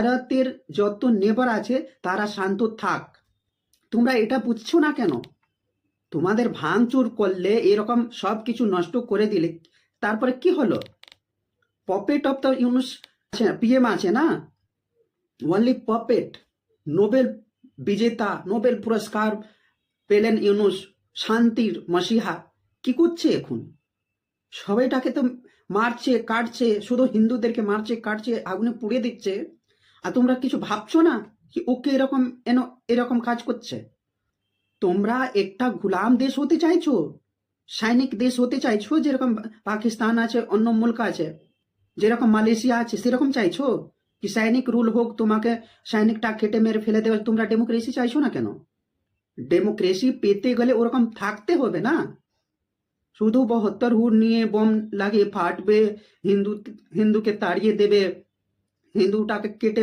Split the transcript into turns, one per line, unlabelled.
ভারতের যত নেবার আছে তারা শান্ত থাক। তোমরা এটা বুঝছো না কেন? তোমাদের ভাঙচুর করলে, এরকম সব কিছু নষ্ট করে দিলে, তারপরে কি হলো? পপেট অফ দ্য ইউনুস আছে, পিএম আছে না, ওনলি পপেট। নোবেল বিজেতা, নোবেল পুরস্কার পেলেন ইউনুস, শান্তির মসিহা। কি করছে এখন? সবাইটাকে তো মারছে কাটছে, শুধু হিন্দুদেরকে মারছে কাটছে, আগুনে পুড়িয়ে দিচ্ছে। আর তোমরা কিছু ভাবছো না কি ওকে এরকম এরকম কাজ করছে? তোমরা একটা গুলাম দেশ হতে চাইছো, সৈনিক দেশ হতে চাইছো, যেরকম পাকিস্তান আছে, অন্য মুল্ক আছে, যেরকম মালয়েশিয়া আছে, সেরকম চাইছো কি সৈনিক রুল হোক, তোমাকে সৈনিকটা কেটে মেরে ফেলে দেবে? তোমরা ডেমোক্রেসি চাইছো না কেন? ডেমোক্রেসি পেতে গেলে ওরকম থাকতে হবে না, শুধু 72 হুড নিয়ে বোম লাগিয়ে ফাটবে, হিন্দুকে তাড়িয়ে দেবে, হিন্দুটাকে কেটে